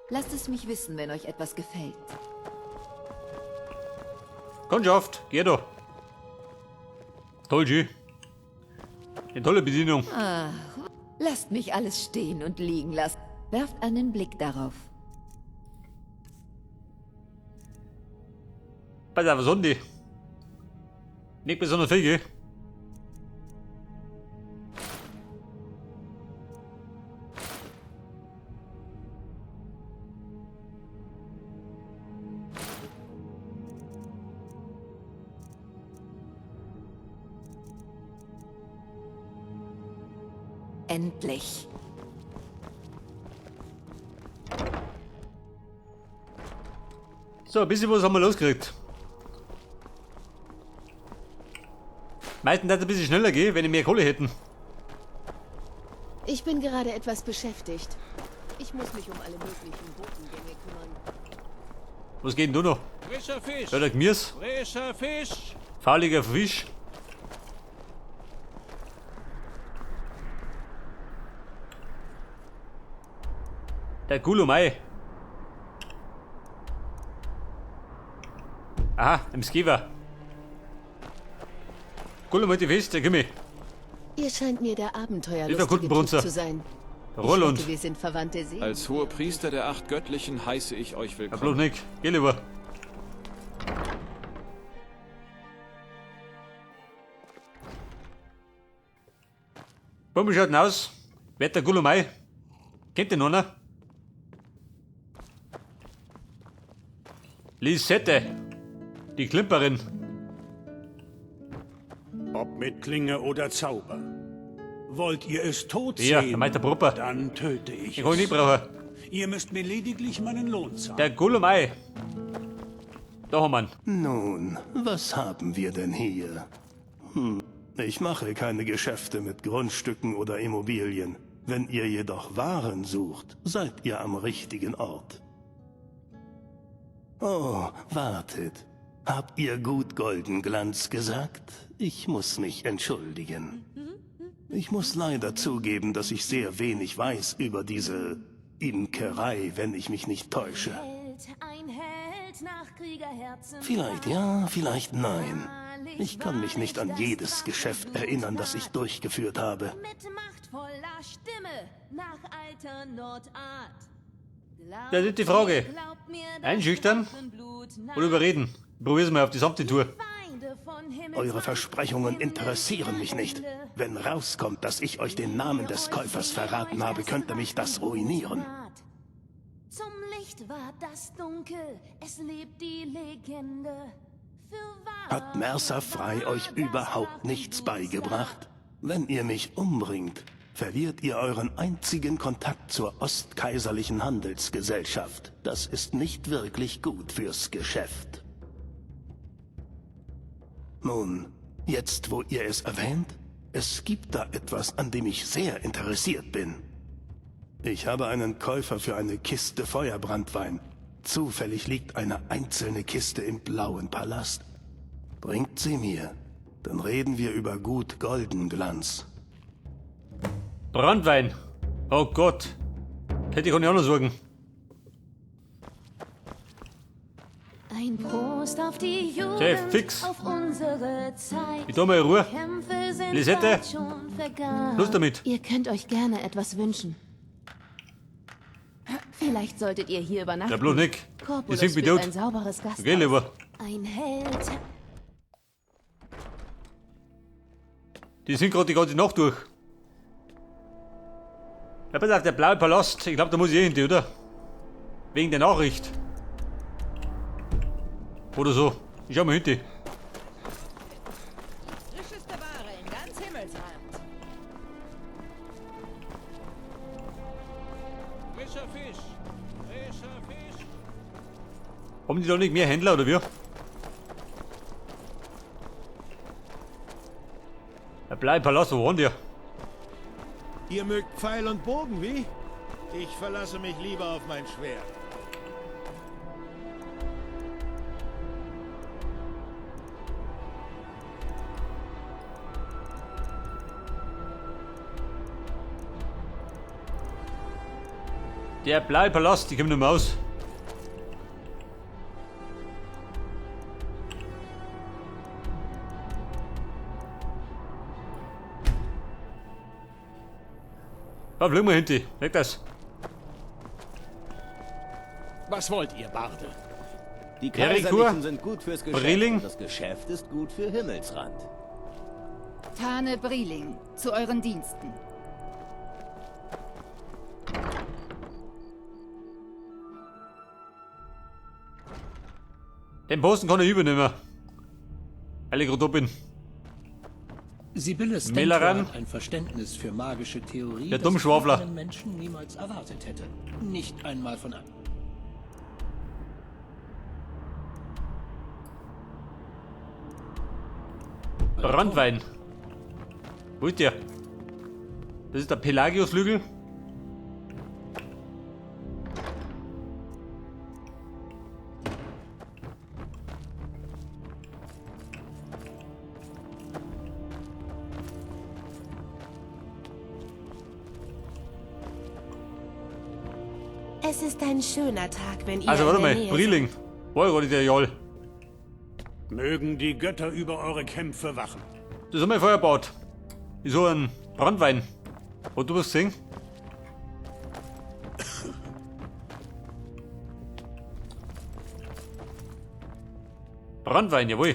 Lasst es mich wissen, wenn euch etwas gefällt. Kundschaft, geh doch. Toll, G. Eine tolle Bedienung. Lasst mich alles stehen und liegen lassen. Werft einen Blick darauf. Pass auf, was haben die? Nicht besonders viel, gell? Endlich. So, ein bisschen was haben wir losgekriegt. Meistens hat es ein bisschen schneller gehen, wenn wir mehr Kohle hätten. Ich bin gerade etwas beschäftigt. Ich muss mich um alle möglichen Botengänge kümmern. Was geht denn du noch? Frischer Fisch! Oder Gemüse? Frischer Fisch! Fauliger Fisch? Der Gulumai. Aha, im Skiver. Gulumai, die Fisch, der Gimme. Ihr scheint mir der Lieber abenteuerlustige Guttenbrunzer. Typ zu sein. Rollund. Ich denke, wir sind verwandte Seelen. Als hoher Priester der 8 Göttlichen heiße ich euch Ja, bloß willkommen. nicht. Geh lieber. Wie schaut denn aus? Wer der Gulumai? Kennt ihr noch einer? Lisette. Die Klimperin. Ob mit Klinge oder Zauber. Wollt ihr es tot Ja, sehen? der meint der Propper. Dann töte ich Ich kann ihn nicht brauchen. Ihr müsst mir lediglich meinen Lohn zahlen. Der Gulumai. Da haben wir ihn. Nun, was haben wir denn hier? Ich mache keine Geschäfte mit Grundstücken oder Immobilien. Wenn ihr jedoch Waren sucht, seid ihr am richtigen Ort. Oh, wartet. Habt ihr gut Goldenglanz gesagt? Ich muss mich entschuldigen. Ich muss leider zugeben, dass ich sehr wenig weiß über diese Imkerei, wenn ich mich nicht täusche. Ein Held nach Kriegerherzen. Vielleicht ja, vielleicht nein. Ich kann mich nicht an jedes Geschäft erinnern, das ich durchgeführt habe. Mit machtvoller Stimme nach alter Nordart. Das ist die Frage. Einschüchtern oder überreden? Probier's mal auf die Samtitour. Eure Versprechungen interessieren mich nicht. Wenn rauskommt, dass ich euch den Namen des Käufers verraten habe, könnte mich das ruinieren. Zum Licht war das Dunkel, es lebt die Legende. Hat Mercer Frei euch überhaupt nichts beigebracht? Wenn ihr mich umbringt, verliert ihr euren einzigen Kontakt zur Ostkaiserlichen Handelsgesellschaft. Das ist nicht wirklich gut fürs Geschäft. Nun, jetzt wo ihr es erwähnt, es gibt da etwas, an dem ich sehr interessiert bin. Ich habe einen Käufer für eine Kiste Feuerbranntwein. Zufällig liegt eine einzelne Kiste im Blauen Palast. Bringt sie mir, dann reden wir über gut Goldenglanz. Brandwein. Oh Gott. Hätte ich auch nicht anders sagen. Ein Prost auf die Jugend, Chef, fix. auf unsere Zeit. Ich tu mal in Ruhe. Kämpfe sind Lisette. bald schon vergangen. Los damit. Ihr könnt euch gerne etwas wünschen. Vielleicht solltet ihr hier übernachten. Ja, bloß nicht. Die Corpulus sind wie führt tot. ein sauberes Gasthaus. Geh lieber. Ein Held. Die sind gerade die ganze Nacht durch. Ja, pass auf, der Blaue Palast. Ich glaube, da muss ich hin, oder? Wegen der Nachricht. Oder so. Ich schau mal hinter. Frischeste Ware in ganz Himmelsrand. Frischer Fisch! Frischer Fisch! Haben die da nicht mehr Händler, oder wie? Der Blaue Palast, wo waren die? Ihr mögt Pfeil und Bogen, wie? Ich verlasse mich lieber auf mein Schwert. Der blaue Palast, ich komm nicht mehr aus. Da fliegen wir hinten. Weg das. Was wollt ihr, Barde? Die Jericho, Kaiserlichen sind gut fürs Geschäft Brilling. und das Geschäft ist gut für Himmelsrand. Tane Brilling, zu euren Diensten. Den Posten kann ich übernehmen. Weil ich gerade da bin. Sibylles Milleran. Denker hat ein Verständnis für magische Theorie, Der das Dummschwafler. ich von einem Menschen niemals erwartet hätte. Nicht einmal von einem. Brandwein. Wo ist der? Das ist der Pelagius-Lügel. Es ist ein schöner Tag, wenn ihr Also in warte der mal, Nähe Brilling. War ja gar nicht der Jall. Mögen die Götter über eure Kämpfe wachen. Das haben wir vorher gebaut. Ist so ein Brandwein. Hast du was gesehen? Brandwein, jawohl.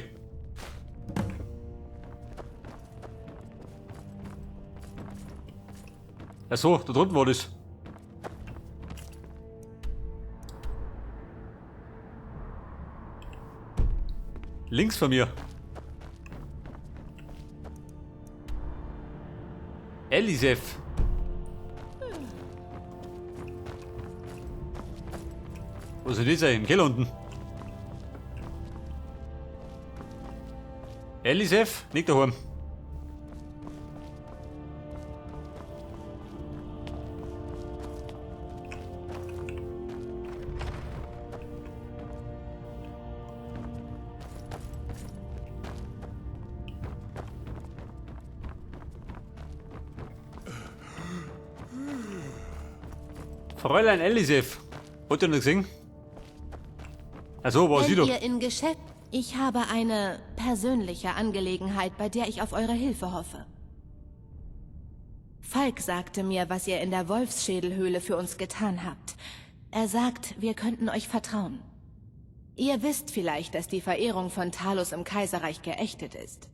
Ach so, da drunten war das. Links von mir. Elisef. Wo sind die sein? Im Keller unten. Elisef? Nicht daheim. Fräulein Elisef. Habt ihr noch gesehen? Achso, war sie Wenn doch. ihr in Geschäft... Ich habe eine persönliche Angelegenheit, bei der ich auf eure Hilfe hoffe. Falk sagte mir, was ihr in der Wolfsschädelhöhle für uns getan habt. Er sagt, wir könnten euch vertrauen. Ihr wisst vielleicht, dass die Verehrung von Talos im Kaiserreich geächtet ist.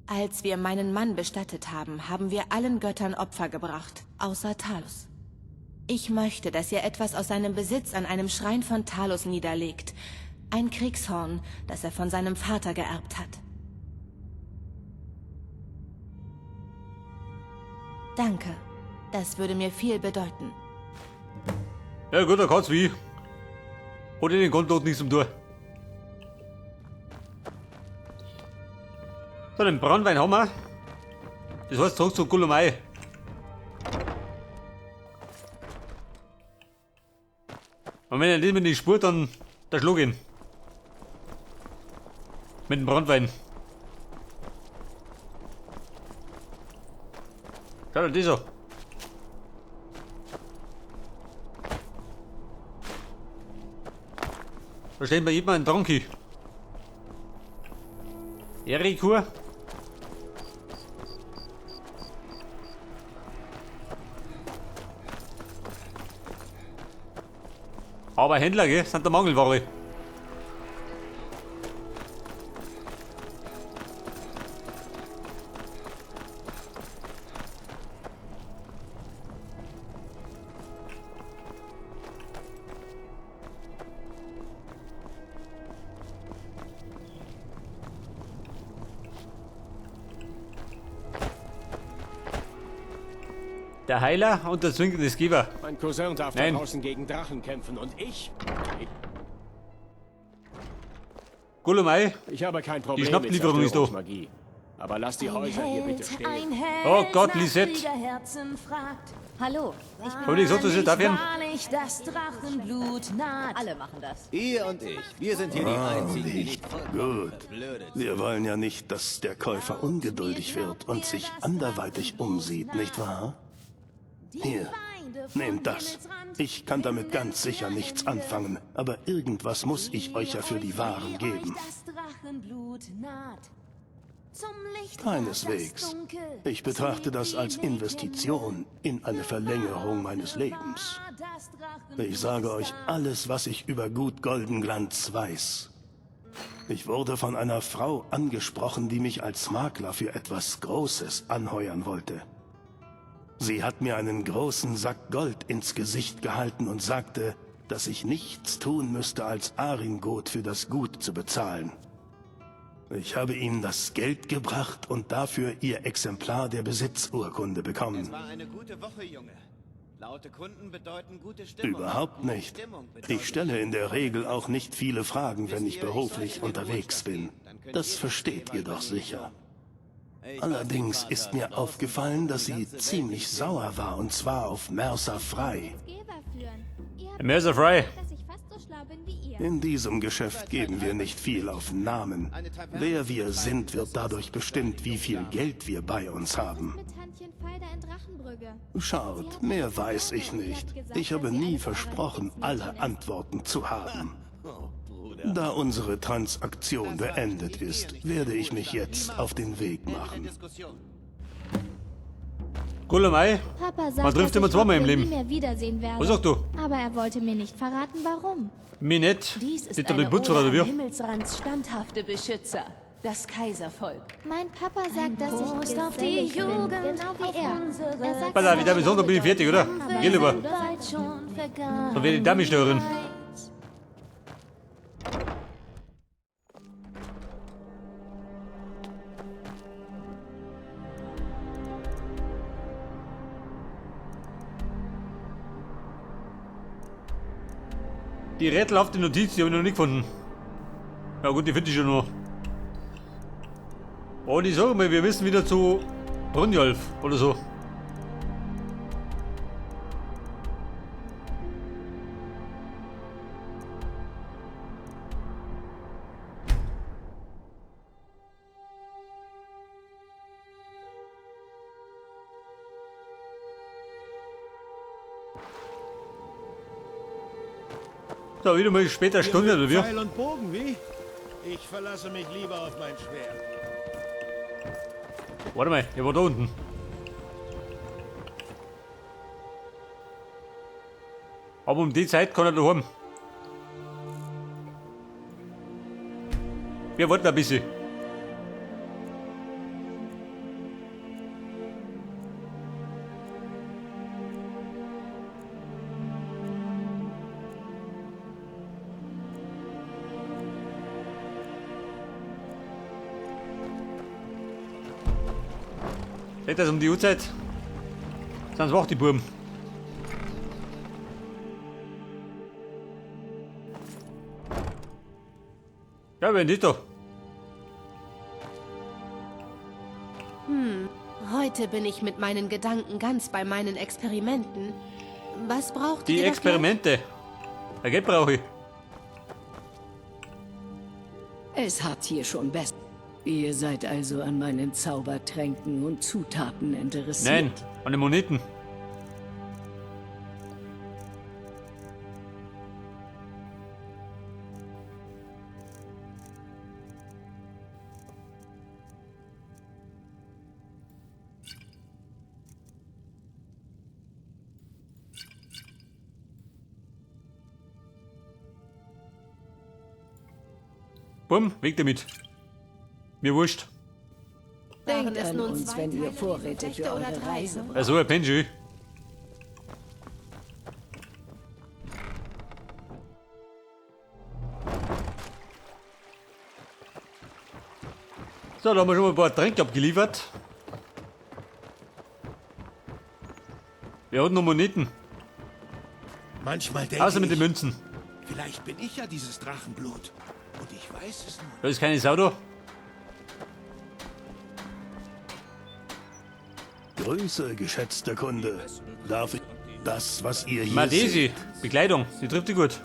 Als wir meinen Mann bestattet haben, haben wir allen Göttern Opfer gebracht, außer Talos. Ich möchte, dass ihr etwas aus seinem Besitz an einem Schrein von Talos niederlegt. Ein Kriegshorn, das er von seinem Vater geerbt hat. Danke. Das würde mir viel bedeuten. Ja gut, da kann's wie. Hat in den Konto nichts zum Tor. So, den Brandwein haben wir. Das heißt zurück zu Gulumai. Und wenn er nicht mit die Spur, dann der Schluck ihn. Mit dem Brandwein. Schau dir das an. Da steht bei jedem ein Donkey. Jericho. Aber Händler, gell, sind der Mangelware. Der Heiler und der zwingende Geber. Mein Cousin darf Nein. da draußen gegen Drachen kämpfen und ich? Gulumai. Ich habe kein Problem Die Schnapplieferung ist da. Magie. Aber lass die Häuser hier bitte stehen. Ein Held Oh Gott, nach Lisette. Kriegerherzen fragt. Hallo, ich bin... Hab ich gesagt, dass ich darf werden? Wahrlich das Drachenblut naht. Alle machen das. Ihr und ich, wir sind hier die Einzigen, die nicht vollkommen Gut. verblödet sind. Wir wollen ja nicht, dass der Käufer ungeduldig wird und sich anderweitig umsieht, nicht wahr? Hier, Nehmt das. Ich kann damit ganz sicher nichts anfangen, aber irgendwas muss ich euch ja für die Waren geben. Keineswegs. Ich betrachte das als Investition in eine Verlängerung meines Lebens. Ich sage euch alles, was ich über Gut Goldenglanz weiß. Ich wurde von einer Frau angesprochen, die mich als Makler für etwas Großes anheuern wollte. Sie hat mir einen großen Sack Gold ins Gesicht gehalten und sagte, dass ich nichts tun müsste, als Aringot für das Gut zu bezahlen. Ich habe ihnen das Geld gebracht und dafür ihr Exemplar der Besitzurkunde bekommen. Es war eine gute Woche, Junge. Laute Kunden bedeuten gute Stimmung. Überhaupt nicht. Ich stelle in der Regel auch nicht viele Fragen, wenn ich beruflich unterwegs bin. Das versteht ihr doch sicher. Allerdings ist mir aufgefallen, dass sie ziemlich sauer war, und zwar auf Mercer Frey. Mercer Frey. In diesem Geschäft geben wir nicht viel auf Namen. Wer wir sind, wird dadurch bestimmt, wie viel Geld wir bei uns haben. Schaut, mehr weiß ich nicht. Ich habe nie versprochen, alle Antworten zu haben. Da unsere Transaktion beendet ist, werde ich mich jetzt auf den Weg machen. Gulamei, Papa man sagt, trifft dass immer ich zweimal im wohl nie Leben. mehr wiedersehen werde. Was sagst du? Aber er wollte mir nicht verraten, warum. Mir nicht. Dies ist Steht da eine mit Butzer Ode oder an wie? Himmelsrands standhafte Beschützer, das Kaiservolk. Mein Papa sagt, dass ich Prost auf die gesellig bin, Jugend, genau wie auf er. unsere Er sagt, Pass auf, wieder bis Sonntag bin ich fertig, oder? Geh lieber. Zeit schon vergangen. Dann werde ich damit stören. Die rätselhafte Notiz, die habe ich noch nicht gefunden. Ja gut, die finde ich schon noch. Und ich sage mal, wir müssen wieder zu Brynjolf oder so. So, wieder mal später Stunde oder wie? Pfeil und Bogen, wie? Ich verlasse mich lieber auf mein Schwert. Warte mal, der war da unten. Aber um die Zeit kann er daheim. Wir warten ein bisschen. Seht das um die Uhrzeit? Sonst wach die Buben. Ja, wenn nicht doch. Heute bin ich mit meinen Gedanken ganz bei meinen Experimenten. Was braucht Die ihr doch Experimente. Ja, Geld brauche ich. Es hat hier schon besser. Ihr seid also an meinen Zaubertränken und Zutaten interessiert. Nein, an den Moneten. Bumm, weg damit. Mir wurscht. Denkt Denkt an uns, wenn ihr Vorräte für eure Reise braucht. Also, ein Penjü. So, da haben wir schon mal ein paar Tränke abgeliefert. Wir hatten noch Moneten. Manchmal denke Außer mit den ich, Münzen. vielleicht bin ich ja dieses Drachenblut. Und ich weiß es nur. Da ist keine Sau da. Grüße, geschätzter Kunde. Darf ich das, was ihr hier Madesi, seht? Bekleidung, die trifft die gut.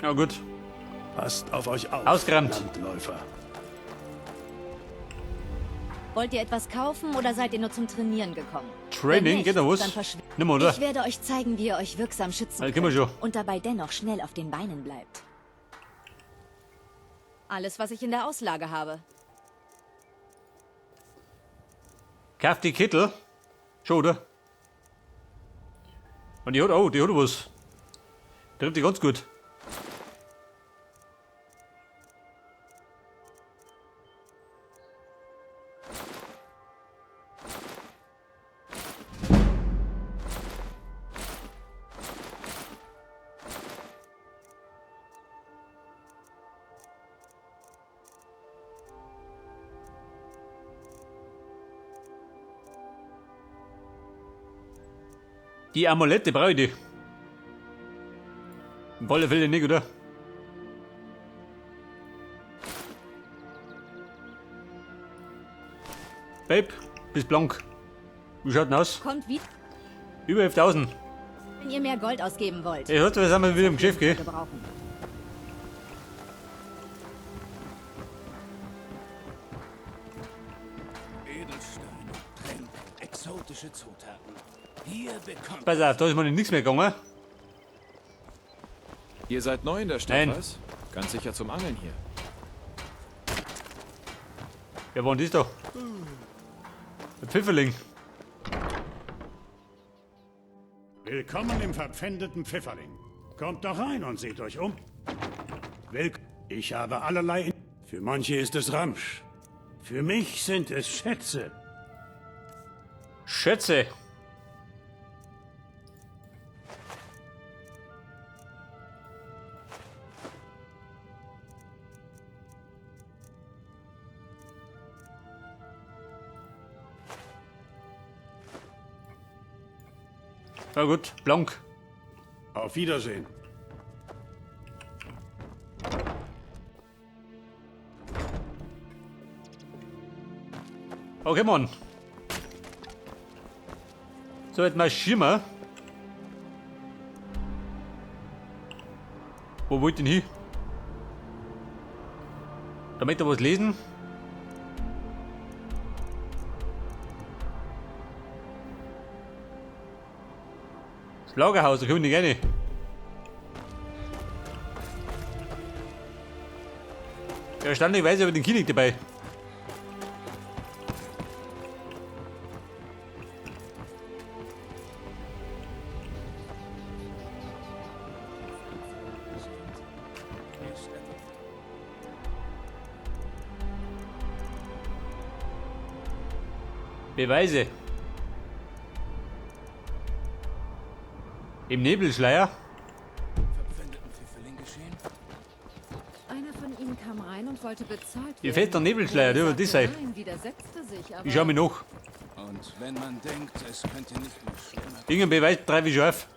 Ja gut. Passt auf euch auf, Ausgerammt. Landläufer. Wollt ihr etwas kaufen oder seid ihr nur zum Trainieren gekommen? Training, Wenn nicht, geht da was? dann verschwindet. Nimm mal, oder? Ich werde euch zeigen, wie ihr euch wirksam schützen Also, können wir schon. und dabei dennoch schnell auf den Beinen bleibt. Alles, was ich in der Auslage habe. Kauf die Kittel. Schon, oder? Und die hat was. Die trifft die ganz gut. Die Amulette brauche ich die. Im alle Fälle nicht, oder? Babe, bist blank. Wie schaut denn aus? Kommt wieder, Über 11.000. wenn ihr mehr Gold ausgeben wollt. Ey, hört, wir sind wieder im Geschäft, gell? Gebrauchen. Edelsteine, Tränke, exotische Zutaten. Hier bekommt Pass auf, da ist mir nichts mehr gegangen. Ihr seid neu in der Stadt, Nein. was? Ganz sicher zum Angeln hier. Wer war denn das da? Der Pfifferling. Willkommen im verpfändeten Pfifferling. Kommt doch rein und seht euch um. Ich habe allerlei... Für manche ist es Ramsch. Für mich sind es Schätze. Schätze. Na gut, blank. Auf Wiedersehen. Okay, Mann. So, jetzt mal Schimmer. Wo wollt ihr denn hin? Damit ihr was lesen? Das Lagerhaus, da können wir nicht rein. Erstaunlicherweise habe ich den Kind nicht dabei. Beweise. Im Nebelschleier. Einer von ihnen kam rein und wollte bezahlt werden. Ihr fehlt der Nebelschleier, der wird das sein. Nein, widersetzte sich, aber Ich schau mich noch. Und wenn man denkt, es könnte nicht noch schlimmer... Irgendein Beweis treibe ich schon auf.